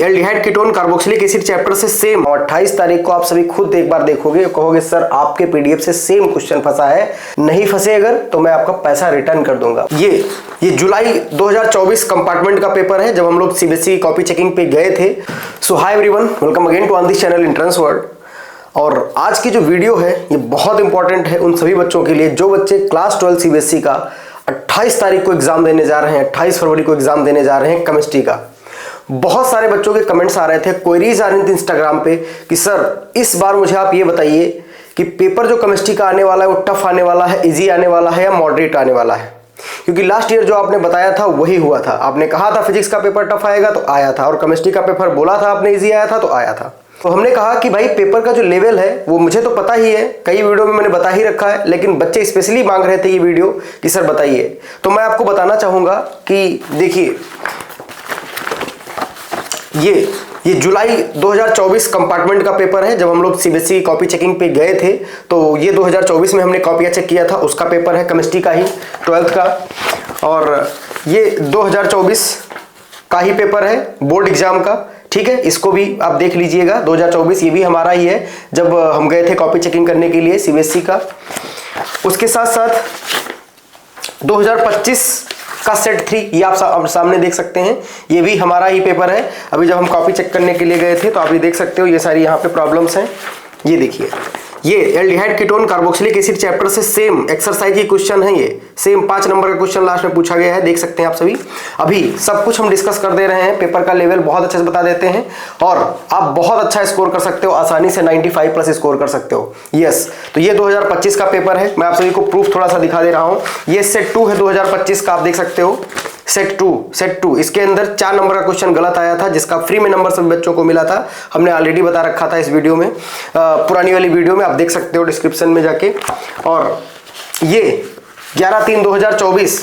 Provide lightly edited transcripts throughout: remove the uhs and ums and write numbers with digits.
Aldehyde ketone carboxylic acid chapter से same और 28 तारीख को आप सभी खुद एक बार देखोगे, कहोगे सर आपके पीडीएफ से सेम क्वेश्चन फंसा है। नहीं फंसे अगर तो मैं आपका पैसा रिटर्न कर दूंगा। ये जुलाई 2024 कंपार्टमेंट का पेपर है, जब हम लोग सीबीएसई कॉपी चेकिंग पे गए थे। So hi everyone, welcome again to on this channel entrance world. और आज की जो वीडियो है ये बहुत इंपॉर्टेंट है उन सभी बच्चों के लिए जो बच्चे क्लास 12 सीबीएसई का 28 तारीख को एग्जाम देने जा रहे हैं, 28 फरवरी को एग्जाम देने जा रहे हैं केमिस्ट्री का। बहुत सारे बच्चों के कमेंट्स आ रहे थे, क्वेरीज आ रही थी इंस्टाग्राम पे कि सर इस बार मुझे आप ये बताइए कि पेपर जो केमिस्ट्री का आने वाला है वो टफ आने वाला है, इजी आने वाला है या मॉडरेट आने वाला है। क्योंकि लास्ट ईयर जो आपने बताया था वही हुआ था। आपने कहा था फिजिक्स का पेपर टफ आएगा तो आया था, और केमिस्ट्री का पेपर बोला था आपने इजी आया था तो आया था। तो हमने कहा कि भाई पेपर का जो लेवल है वो मुझे तो पता ही है, कई वीडियो में मैंने बता ही रखा है, लेकिन बच्चे स्पेशली मांग रहे थे ये वीडियो कि सर बताइए। तो मैं आपको बताना चाहूंगा कि देखिए ये जुलाई 2024 कंपार्टमेंट का पेपर है, जब हम लोग सीबीएसई कॉपी चेकिंग पे गए थे। तो ये 2024 में हमने कॉपियाँ चेक किया था, उसका पेपर है केमिस्ट्री का ही, 12th का। और ये 2024 का ही पेपर है बोर्ड एग्जाम का, ठीक है। इसको भी आप देख लीजिएगा, 2024 ये भी हमारा ही है, जब हम गए थे कॉपी चेकिंग करने के लिए सीबीएसई का। उसके साथ साथ 2025 का सेट 3 ये आप सामने देख सकते हैं, ये भी हमारा ही पेपर है। अभी जब हम कॉपी चेक करने के लिए गए थे तो आप ये देख सकते हो, ये सारी यहाँ पे प्रॉब्लम्स हैं। ये देखिए, ये aldehyde ketone carboxylic acid chapter से सेम एक्सरसाइज की क्वेश्चन है। ये सेम 5 नंबर का क्वेश्चन लास्ट में पूछा गया है, देख सकते हैं आप सभी। अभी सब कुछ हम डिस्कस कर दे रहे हैं, पेपर का लेवल बहुत अच्छे से बता देते हैं और आप बहुत अच्छा स्कोर कर सकते हो, आसानी से 95 प्लस स्कोर कर सकते हो। यस, तो ये 2025 का पेपर है। मैं आप सभी को प्रूफ थोड़ा सा दिखा दे रहा हूँ। ये सेट 2 है 2025 का, आप देख सकते हो। सेट टू इसके अंदर 4 नंबर का क्वेश्चन गलत आया था, जिसका फ्री में नंबर सभी बच्चों को मिला था। हमने ऑलरेडी बता रखा था इस वीडियो में, पुरानी वाली वीडियो में, आप देख सकते हो डिस्क्रिप्शन में जाके। और ये 11/3/2024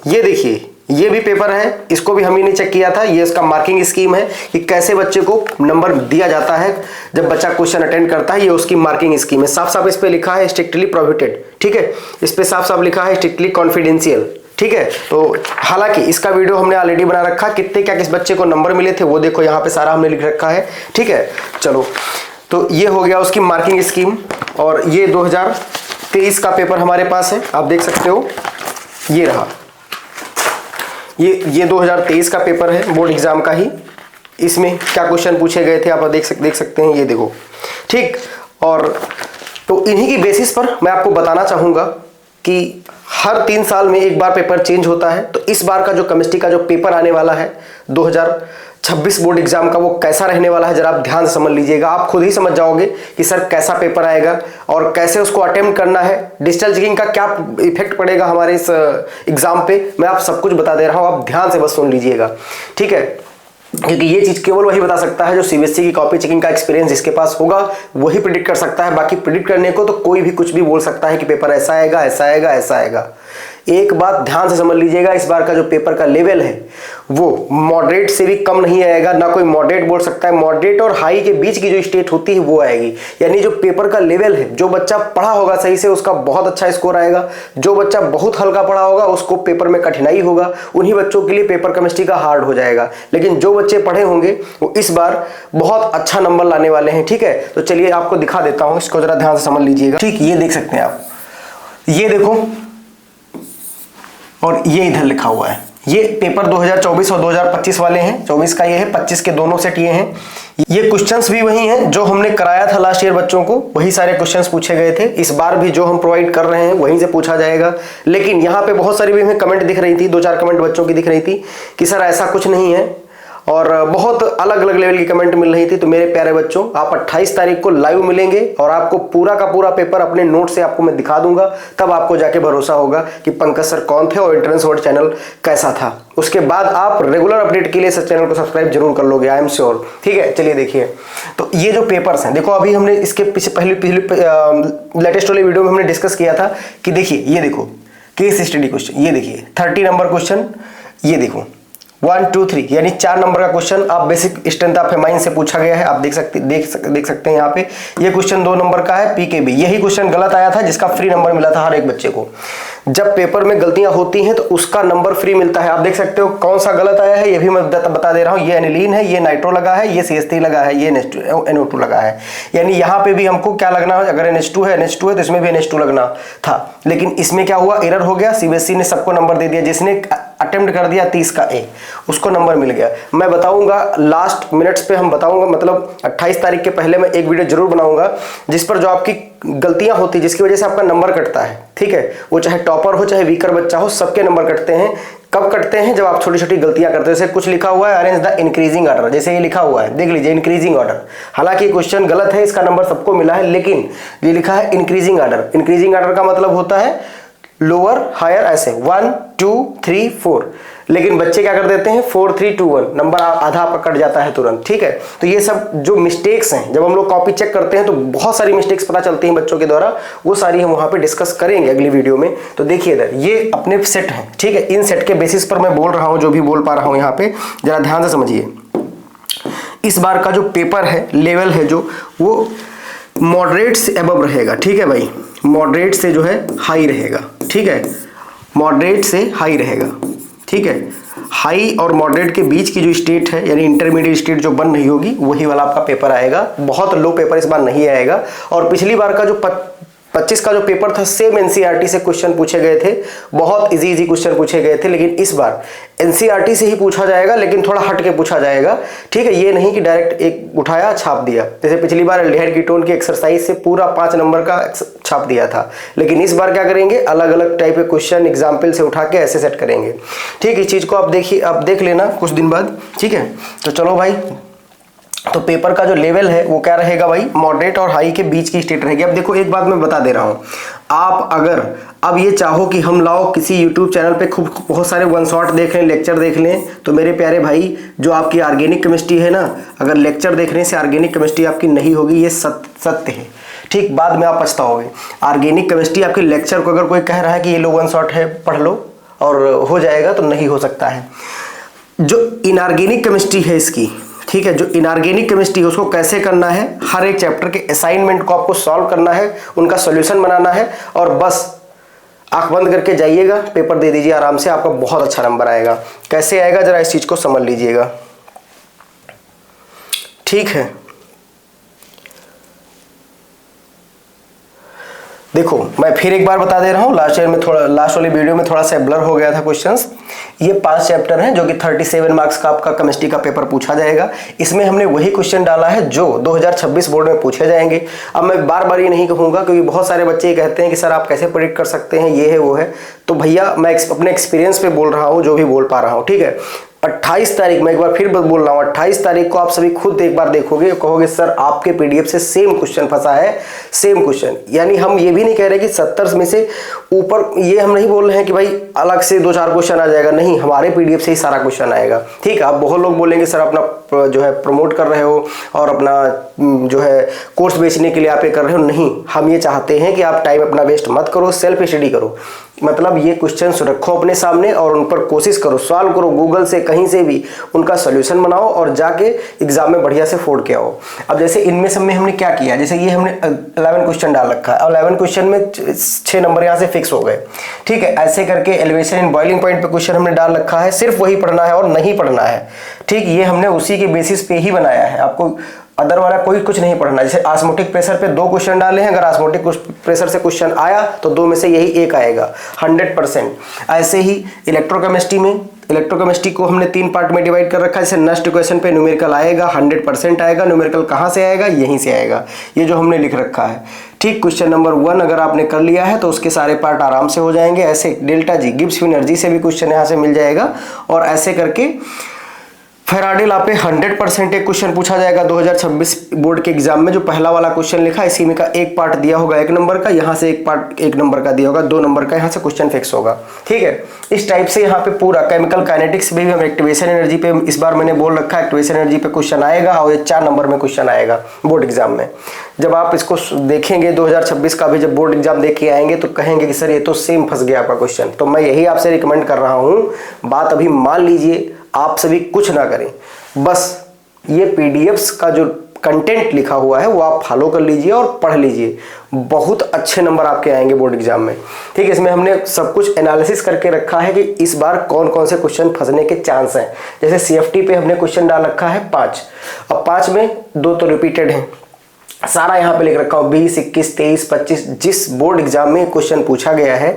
ये देखिए, ये भी पेपर है, इसको भी हम ही ने चेक किया था। ये इसका मार्किंग स्कीम है कि कैसे बच्चे को नंबर दिया जाता है जब बच्चा क्वेश्चन अटेंड करता है। ये उसकी मार्किंग स्कीम है। साफ साफ इस पे लिखा है स्ट्रिक्टली प्रोहिबिटेड, ठीक है। इस पे साफ साफ लिखा है स्ट्रिक्टली कॉन्फिडेंशियल, ठीक है। तो हालांकि इसका वीडियो हमने ऑलरेडी बना रखा, कितने क्या किस बच्चे को नंबर मिले थे वो देखो, यहाँ पे सारा हमने लिख रखा है, ठीक है। चलो, तो ये हो गया उसकी मार्किंग स्कीम। और ये 2023 का पेपर हमारे पास है, आप देख सकते हो। ये रहा, ये 2023 का पेपर है बोर्ड एग्जाम का ही। इसमें क्या क्वेश्चन पूछे गए थे आप देख सकते हैं, ये देखो, ठीक। और तो इन्हीं की बेसिस पर मैं आपको बताना चाहूँगा कि हर 3 साल में एक बार पेपर चेंज होता है। तो इस बार का जो केमिस्ट्री का जो पेपर आने वाला है 2026 बोर्ड एग्जाम का, वो कैसा रहने वाला है जरा आप ध्यान से समझ लीजिएगा। आप खुद ही समझ जाओगे कि सर कैसा पेपर आएगा और कैसे उसको अटेम्प्ट करना है, डिजिटल चेकिंग का क्या इफेक्ट पड़ेगा हमारे इस एग्जाम पे। मैं आप सब कुछ बता दे रहा हूँ, आप ध्यान से बस सुन लीजिएगा, ठीक है। क्योंकि ये चीज केवल वही बता सकता है जो सीबीएसई की कॉपी चेकिंग का एक्सपीरियंस जिसके पास होगा, वही प्रिडिक्ट कर सकता है। बाकी प्रिडिक्ट करने को तो कोई भी कुछ भी बोल सकता है कि पेपर ऐसा आएगा, ऐसा आएगा, ऐसा आएगा। एक बात ध्यान से समझ लीजिएगा, इस बार का जो पेपर का लेवल है वो मॉडरेट से भी कम नहीं आएगा, ना कोई मॉडरेट बोल सकता है। मॉडरेट और हाई के बीच की जो स्टेट होती है वो आएगी। यानी जो पेपर का लेवल है, जो बच्चा पढ़ा होगा सही से उसका बहुत अच्छा स्कोर आएगा, जो बच्चा बहुत हल्का पढ़ा होगा उसको पेपर में कठिनाई होगा, उन्हीं बच्चों के लिए पेपर केमिस्ट्री का हार्ड हो जाएगा। लेकिन जो बच्चे पढ़े होंगे वो इस बार बहुत अच्छा नंबर लाने वाले हैं, ठीक है। तो चलिए आपको दिखा देता हूं, इसको जरा ध्यान से समझ लीजिएगा, ठीक। ये देख सकते हैं आप, ये देखो, और ये इधर लिखा हुआ है। ये पेपर 2024 और 2025 वाले हैं। 24 का ये है, 25 के दोनों सेट ये हैं। ये क्वेश्चंस भी वही हैं जो हमने कराया था लास्ट ईयर बच्चों को, वही सारे क्वेश्चंस पूछे गए थे। इस बार भी जो हम प्रोवाइड कर रहे हैं वहीं से पूछा जाएगा। लेकिन यहाँ पे बहुत सारी भी हमें कमेंट दिख रही थी, 2-4 कमेंट बच्चों की दिख रही थी कि सर ऐसा कुछ नहीं है, और बहुत अलग अलग लेवल की कमेंट मिल रही थी। तो मेरे प्यारे बच्चों, आप 28 तारीख को लाइव मिलेंगे और आपको पूरा का पूरा पेपर अपने नोट से आपको मैं दिखा दूंगा, तब आपको जाके भरोसा होगा कि पंकज सर कौन थे और एंट्रेंस वर्ल्ड चैनल कैसा था। उसके बाद आप रेगुलर अपडेट के लिए इस चैनल को सब्सक्राइब जरूर कर लोगे, आई एम श्योर, ठीक है। चलिए देखिए, तो ये जो पेपर्स हैं, देखो अभी हमने इसके पीछे पहले लेटेस्ट वाले वीडियो में हमने डिस्कस किया था कि देखिए, ये देखो केस स्टडी क्वेश्चन, ये देखिए 30 नंबर क्वेश्चन, ये देखो 1 2 3 यानी 4 नंबर का क्वेश्चन आप बेसिक स्ट्रेंथ ऑफ माइंड से पूछा गया है। आप देख सकते हैं यहाँ पे। ये क्वेश्चन 2 नंबर का है पीकेबी, यही क्वेश्चन गलत आया था जिसका फ्री नंबर मिला था हर एक बच्चे को। जब पेपर में गलतियां होती हैं तो उसका नंबर फ्री मिलता है। आप देख सकते हो कौन सा गलत आया है, ये भी मैं बता दे रहा हूं। ये एनिलीन है, ये नाइट्रो लगा है, ये CH3 लगा है, ये NO2 लगा है। यानी यहां पे भी हमको क्या लगना है, अगर NH2 है तो इसमें भी NH2 लगना था, लेकिन इसमें क्या हुआ, एरर हो गया। CBSE ने सबको नंबर दे दिया, जिसने अटेम्प्ट कर दिया 30 का A, उसको नंबर मिल गया। मैं बताऊंगा लास्ट मिनट्स पे, हम बताऊंगा मतलब 28 तारीख के पहले मैं एक वीडियो जरूर बनाऊंगा जिस पर जो आपकी गलतियां होती है जिसकी वजह से आपका नंबर कटता है, ठीक है, वो चाहे टॉपर हो चाहे वीकर बच्चा हो, सबके नंबर कटते हैं। कब कटते हैं, जब आप छोटी छोटी गलतियां करते हो। जैसे कुछ लिखा हुआ है अरेंज द इंक्रीजिंग ऑर्डर, जैसे ये लिखा हुआ है, देख लीजिए इंक्रीजिंग ऑर्डर, हालांकि क्वेश्चन गलत है, इसका नंबर सबको मिला है, लेकिन ये लिखा है इंक्रीजिंग ऑर्डर। इंक्रीजिंग ऑर्डर का मतलब होता है लोअर हायर, ऐसे 1 2 3 4, लेकिन बच्चे क्या कर देते हैं 4 3 2 1, नंबर आधा आपका कट जाता है तुरंत, ठीक है। तो ये सब जो मिस्टेक्स हैं, जब हम लोग कॉपी चेक करते हैं तो बहुत सारी मिस्टेक्स पता चलती हैं बच्चों के द्वारा, वो सारी हम वहां पे डिस्कस करेंगे अगली वीडियो में। तो देखिए इधर ये अपने सेट हैं, ठीक है, इन सेट के बेसिस पर मैं बोल रहा हूं, जो भी बोल पा रहा हूं यहाँ पे जरा ध्यान से समझिए। इस बार का जो पेपर है, लेवल है जो, वो मॉडरेट से अबव रहेगा, ठीक है भाई, मॉडरेट से जो है हाई रहेगा, ठीक है, मॉडरेट से हाई रहेगा, ठीक है। हाई और मॉडरेट के बीच की जो स्टेट है, यानी इंटरमीडिएट स्टेट जो बन रही होगी, वही वाला आपका पेपर आएगा। बहुत लो पेपर इस बार नहीं आएगा। और पिछली बार का जो 25 का जो पेपर था, सेम NCERT से क्वेश्चन पूछे गए थे, बहुत इजी क्वेश्चन पूछे गए थे, लेकिन इस बार NCERT से ही पूछा जाएगा, लेकिन थोड़ा हट के पूछा जाएगा, ठीक है। ये नहीं कि डायरेक्ट एक उठाया छाप दिया, जैसे पिछली बार एल्डिहाइड कीटोन की एक्सरसाइज से पूरा 5 नंबर का छाप दिया था, लेकिन इस बार क्या करेंगे, अलग अलग टाइप के क्वेश्चन एग्जाम्पल से उठा के ऐसे सेट करेंगे, ठीक है। इस चीज को आप देखिए, आप देख लेना कुछ दिन बाद, ठीक है। तो चलो भाई, तो पेपर का जो लेवल है वो क्या रहेगा भाई, मॉडरेट और हाई के बीच की स्टेट रहेगी। अब देखो एक बात मैं बता दे रहा हूं, आप अगर अब ये चाहो कि हम लाओ किसी YouTube चैनल पे खूब बहुत सारे वन शॉट देख लें, लेक्चर देख लें, तो मेरे प्यारे भाई जो आपकी ऑर्गेनिक केमिस्ट्री है ना, अगर लेक्चर देखने से ऑर्गेनिक केमिस्ट्री आपकी नहीं होगी, ये सत्य है, ठीक। बाद में आप पछताओगे। ऑर्गेनिक केमिस्ट्री आपके लेक्चर को अगर कोई कह रहा है कि ये लो वन शॉट है, पढ़ लो और हो जाएगा, तो नहीं हो सकता है। जो इनऑर्गेनिक केमिस्ट्री है इसकी, ठीक है, जो इनऑर्गेनिक केमिस्ट्री है उसको कैसे करना है, हर एक चैप्टर के असाइनमेंट को आपको सॉल्व करना है, उनका सॉल्यूशन बनाना है, और बस आंख बंद करके जाइएगा, पेपर दे दीजिए आराम से, आपका बहुत अच्छा नंबर आएगा। कैसे आएगा जरा इस चीज को समझ लीजिएगा, ठीक है। देखो मैं फिर एक बार बता दे रहा हूँ, लास्ट वाली वीडियो में थोड़ा सा ब्लर हो गया था क्वेश्चंस। ये 5 चैप्टर हैं जो कि 37 मार्क्स का आपका केमिस्ट्री का पेपर पूछा जाएगा। इसमें हमने वही क्वेश्चन डाला है जो 2026 बोर्ड में पूछे जाएंगे। अब मैं बार बार ये नहीं कहूँगा, क्योंकि बहुत सारे बच्चे ये कहते हैं कि सर आप कैसे प्रेडिक्ट कर सकते हैं, ये है वो है। तो भैया मैं अपने एक्सपीरियंस पे बोल रहा हूँ, जो भी बोल पा रहा हूँ, ठीक है। 28 तारीख, मैं एक बार फिर बोल रहा हूँ, 28 तारीख को आप सभी खुद एक बार देखोगे, कहोगे सर आपके PDF से सेम क्वेश्चन फंसा है, सेम क्वेश्चन। यानी हम ये भी नहीं कह रहे कि 70 में से ऊपर, ये हम नहीं बोल रहे हैं कि भाई अलग से 2-4 क्वेश्चन आ जाएगा, नहीं, हमारे PDF से ही सारा क्वेश्चन आएगा, ठीक है। आप बहुत लोग बोलेंगे सर अपना जो है प्रमोट कर रहे हो और अपना जो है कोर्स बेचने के लिए आप ये कर रहे हो, नहीं, हम ये चाहते हैं कि आप टाइम अपना वेस्ट मत करो, सेल्फ स्टडी करो। मतलब ये क्वेश्चंस रखो अपने सामने और उन पर कोशिश करो, सॉल्व करो, गूगल से कहीं से भी उनका सॉल्यूशन बनाओ और जाके एग्जाम में बढ़िया से फोड़ के आओ। अब जैसे इनमें सब में हमने क्या किया, जैसे ये हमने 11 क्वेश्चन डाल रखा है, और 11 क्वेश्चन में 6 नंबर यहाँ से फिक्स हो गए, ठीक है। ऐसे करके एलिवेशन इन बॉइलिंग पॉइंट पे क्वेश्चन हमने डाल रखा है, सिर्फ वही पढ़ना है और नहीं पढ़ना है, ठीक। ये हमने उसी के बेसिस पे ही बनाया है, आपको अदर वाला कोई कुछ नहीं पढ़ना। जैसे ऑस्मोटिक प्रेशर पे 2 क्वेश्चन डाले हैं, अगर ऑस्मोटिक प्रेशर से क्वेश्चन आया तो 2 में से यही एक आएगा 100%। ऐसे ही इलेक्ट्रोकेमिस्ट्री में, इलेक्ट्रोकेमिस्ट्री को हमने 3 पार्ट में डिवाइड कर रखा है। जैसे नेक्स्ट क्वेश्चन पे न्यूमेरिकल आएगा, 100% आएगा। न्यूमेरिकल कहाँ से आएगा, यहीं से आएगा, ये जो हमने लिख रखा है, ठीक। क्वेश्चन नंबर 1 अगर आपने कर लिया है तो उसके सारे पार्ट आराम से हो जाएंगे। ऐसे डेल्टा जी गिब्स एनर्जी से भी क्वेश्चन यहाँ से मिल जाएगा, और ऐसे करके फेराडे लॉ पे 100% एक क्वेश्चन पूछा जाएगा 2026 बोर्ड के एग्जाम में। जो पहला वाला क्वेश्चन लिखा है इसी में का एक पार्ट दिया होगा 1 नंबर का, यहाँ से एक पार्ट 1 नंबर का दिया होगा, 2 नंबर का यहाँ से क्वेश्चन फिक्स होगा, ठीक है। इस टाइप से यहाँ पे पूरा केमिकल काइनेटिक्स में भी हम एक्टिवेशन एनर्जी पे, इस बार मैंने बोल रखा है एक्टिवेशन एनर्जी पे क्वेश्चन आएगा, और ये 4 नंबर में क्वेश्चन आएगा बोर्ड एग्जाम में। जब आप इसको देखेंगे 2026 का भी जब बोर्ड एग्जाम देख के आएंगे तो कहेंगे कि सर ये तो सेम फंस गया आपका क्वेश्चन। तो मैं यही आपसे रिकमेंड कर रहा हूँ, बात अभी मान लीजिए, आप सभी कुछ ना करें, बस ये PDFs का जो कंटेंट लिखा हुआ है वो आप फॉलो कर लीजिए और पढ़ लीजिए, बहुत अच्छे नंबर आपके आएंगे बोर्ड एग्जाम में। ठीक है, इसमें हमने सब कुछ एनालिसिस करके रखा है कि इस बार कौन कौन से क्वेश्चन फंसने के चांस हैं। जैसे सीएफटी पे हमने क्वेश्चन डाल रखा है 5, और 5 में 2 तो रिपीटेड हैं, सारा यहाँ पे लिख रखा हूँ 20, 21, 23, 25। जिस बोर्ड एग्जाम में क्वेश्चन पूछा गया है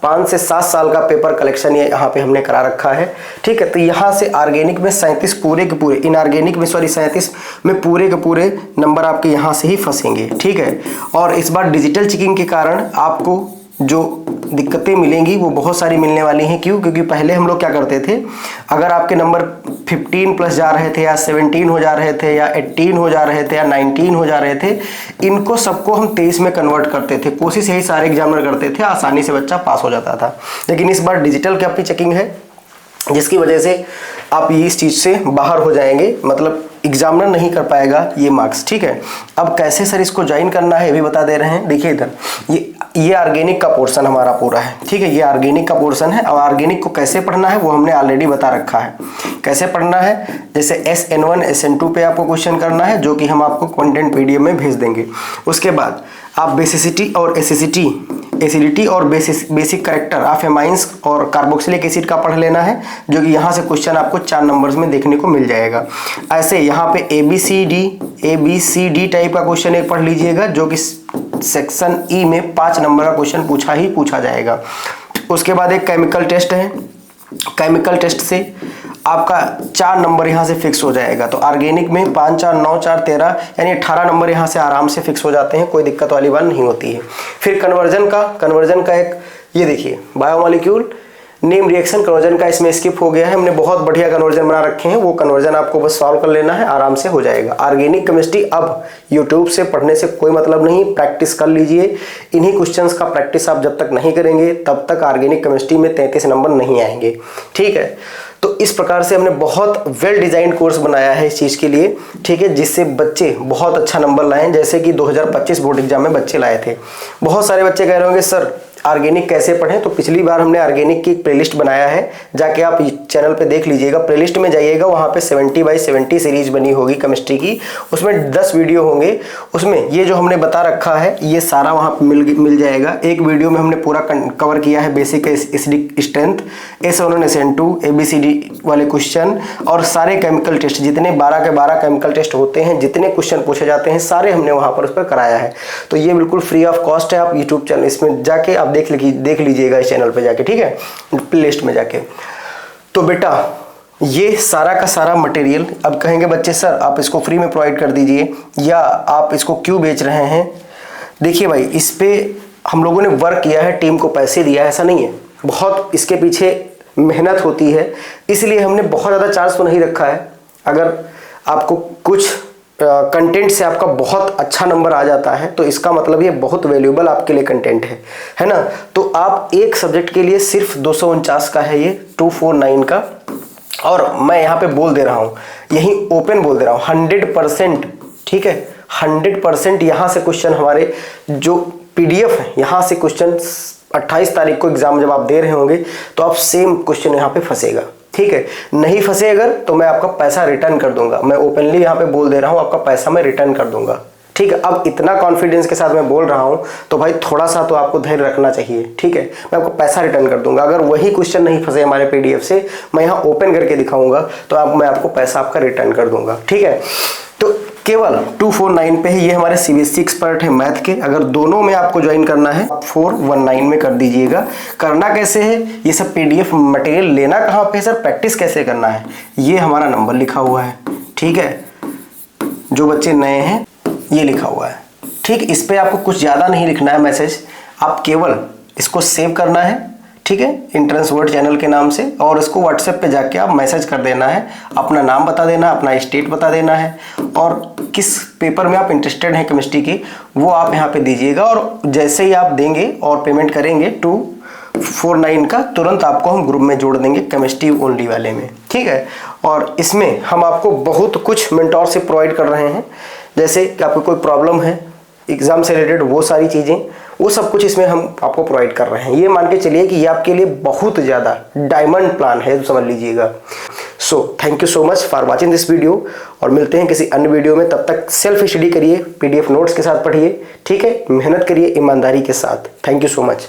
5 से 7 साल का पेपर कलेक्शन ये यहाँ पे हमने करा रखा है। ठीक है, तो यहाँ से ऑर्गेनिक में 37 पूरे के पूरे, इनऑर्गेनिक में 37 में पूरे के पूरे नंबर आपके यहाँ से ही फंसेंगे। ठीक है, और इस बार डिजिटल चेकिंग के कारण आपको जो दिक्कतें मिलेंगी वो बहुत सारी मिलने वाली हैं। क्यों? क्योंकि पहले हम लोग क्या करते थे, अगर आपके नंबर 15 प्लस जा रहे थे या 17 हो जा रहे थे या 18 हो जा रहे थे या 19 हो जा रहे थे, इनको सबको हम 23 में कन्वर्ट करते थे। कोशिश यही सारे एग्जामिनर करते थे, आसानी से बच्चा पास हो जाता था। लेकिन इस बार डिजिटल की आपकी चेकिंग है, जिसकी वजह से आप इस चीज़ से बाहर हो जाएंगे, मतलब एग्जामिनर नहीं कर पाएगा ये मार्क्स। ठीक है, अब कैसे सर इसको ज्वाइन करना है ये भी बता दे रहे हैं। देखिए इधर ये ऑर्गेनिक का पोर्शन हमारा पूरा है। ठीक है, ये ऑर्गेनिक का पोर्शन है, और ऑर्गेनिक को कैसे पढ़ना है वो हमने ऑलरेडी बता रखा है। कैसे पढ़ना है, जैसे SN1 SN2 पे आपको क्वेश्चन करना है, जो कि हम आपको कंटेंट PDF में भेज देंगे। उसके बाद आप बेसिसिटी और एसिडिटी और बेसिक कैरेक्टर ऑफ एमाइंस और कार्बोक्सिलिक एसिड का पढ़ लेना है, जो कि यहाँ से क्वेश्चन आपको 4 नंबर्स में देखने को मिल जाएगा। ऐसे यहाँ पे ABCD टाइप का क्वेश्चन एक पढ़ लीजिएगा, जो कि सेक्शन E में 5 नंबर का क्वेश्चन पूछा जाएगा। उसके बाद एक केमिकल टेस्ट है, केमिकल टेस्ट से आपका 4 नंबर यहाँ से फिक्स हो जाएगा। तो ऑर्गेनिक में 5, 4, 9, 4, 13 यानी 18 नंबर यहाँ से आराम से फिक्स हो जाते हैं, कोई दिक्कत वाली बात नहीं होती है। फिर कन्वर्जन का एक ये देखिए, बायोमोलिक्यूल नेम रिएक्शन कन्वर्जन का इसमें स्किप हो गया है, हमने बहुत बढ़िया कन्वर्जन बना रखे हैं, वो कन्वर्जन आपको बस सॉल्व कर लेना है, आराम से हो जाएगा। ऑर्गेनिक केमिस्ट्री अब यूट्यूब से पढ़ने से कोई मतलब नहीं, प्रैक्टिस कर लीजिए। इन्हीं क्वेश्चंस का प्रैक्टिस आप जब तक नहीं करेंगे तब तक ऑर्गेनिक केमिस्ट्री में 33 नंबर नहीं आएंगे। ठीक है, तो इस प्रकार से हमने बहुत वेल डिजाइन कोर्स बनाया है इस चीज़ के लिए। ठीक है, जिससे बच्चे बहुत अच्छा नंबर लाएं, जैसे कि 2025 बोर्ड एग्जाम में बच्चे लाए थे। बहुत सारे बच्चे कह रहे होंगे सर ऑर्गेनिक कैसे पढ़ें, तो पिछली बार हमने ऑर्गेनिक की एक प्लेलिस्ट बनाया है, जाके आप चैनल पे देख लीजिएगा, प्लेलिस्ट में जाइएगा, वहाँ पे 70/70 सीरीज बनी होगी केमिस्ट्री की, उसमें 10 वीडियो होंगे। उसमें ये जो हमने बता रखा है ये सारा वहाँ पे मिल जाएगा। एक वीडियो में हमने पूरा कवर किया है basic acidic strength, SN1 SN2 ABCD वाले क्वेश्चन, और सारे केमिकल टेस्ट जितने 12 के 12 केमिकल टेस्ट होते हैं, जितने क्वेश्चन पूछे जाते हैं सारे हमने वहाँ पर उस पर कराया है। तो ये बिल्कुल फ्री ऑफ कॉस्ट है, आप यूट्यूब चैनल इसमें जाके आप देख लीजिएगा इस चैनल पे जाके। ठीक है, प्लेलिस्ट में जाके। तो बेटा ये सारा का सारा मटेरियल, अब कहेंगे बच्चे सर आप इसको फ्री में प्रोवाइड कर दीजिए या आप इसको क्यों बेच रहे हैं। देखिए भाई, इस पे हम लोगों ने वर्क किया है, टीम को पैसे दिया है, ऐसा नहीं है, बहुत इसके पीछे मेहनत होती है, इसलिए हमने बहुत ज़्यादा चार्ज तो नहीं रखा है। अगर आपको कुछ कंटेंट से आपका बहुत अच्छा नंबर आ जाता है तो इसका मतलब ये बहुत वैल्यूएबल आपके लिए कंटेंट है ना। तो आप एक सब्जेक्ट के लिए सिर्फ 249 का है ये 249 का, और मैं यहाँ पे बोल दे रहा हूँ, यही ओपन बोल दे रहा हूँ 100%। ठीक है, 100% यहाँ से क्वेश्चन हमारे जो PDF है, यहाँ से क्वेश्चन 28 तारीख को एग्जाम जब आप दे रहे होंगे तो आप सेम क्वेश्चन यहाँ पे फंसेगा। ठीक है, नहीं फंसे अगर तो मैं आपका पैसा रिटर्न कर दूंगा, मैं ओपनली यहाँ पे बोल दे रहा हूँ, आपका पैसा मैं रिटर्न कर दूंगा। ठीक है, अब इतना कॉन्फिडेंस के साथ मैं बोल रहा हूँ तो भाई थोड़ा सा तो आपको धैर्य रखना चाहिए। ठीक है, मैं आपको पैसा रिटर्न कर दूंगा, अगर वही क्वेश्चन नहीं फंसे हमारे PDF से, मैं यहाँ ओपन करके दिखाऊंगा तो मैं आपको पैसा आपका रिटर्न कर दूंगा। ठीक है, तो केवल 249 पे ही ये हमारे CBSE एक्सपर्ट है मैथ के। अगर दोनों में आपको ज्वाइन करना है 419 में कर दीजिएगा। करना कैसे है, ये सब PDF मटेरियल लेना कहाँ पे सर, प्रैक्टिस कैसे करना है, ये हमारा नंबर लिखा हुआ है। ठीक है, जो बच्चे नए हैं ये लिखा हुआ है। ठीक, इस पे आपको कुछ ज़्यादा नहीं लिखना है मैसेज, आप केवल इसको सेव करना है। ठीक है, एंट्रेंस वर्ड चैनल के नाम से, और इसको WhatsApp पे जाके आप मैसेज कर देना है, अपना नाम बता देना, अपना स्टेट बता देना है, और किस पेपर में आप इंटरेस्टेड हैं केमिस्ट्री की वो आप यहाँ पे दीजिएगा। और जैसे ही आप देंगे और पेमेंट करेंगे 249 का, तुरंत आपको हम ग्रुप में जोड़ देंगे केमिस्ट्री ओनली वाले में। ठीक है, और इसमें हम आपको बहुत कुछ मेंटोर से प्रोवाइड कर रहे हैं, जैसे कि आपको कोई प्रॉब्लम है एग्जाम से रिलेटेड, वो सारी चीज़ें, वो सब कुछ इसमें हम आपको प्रोवाइड कर रहे हैं। ये मान के चलिए कि ये आपके लिए बहुत ज़्यादा डायमंड प्लान है, समझ लीजिएगा। So thank you so much for watching this video, और मिलते हैं किसी अन्य वीडियो में। तब तक सेल्फ स्टडी करिए, PDF नोट्स के साथ पढ़िए, ठीक है, मेहनत करिए ईमानदारी के साथ। Thank you so much.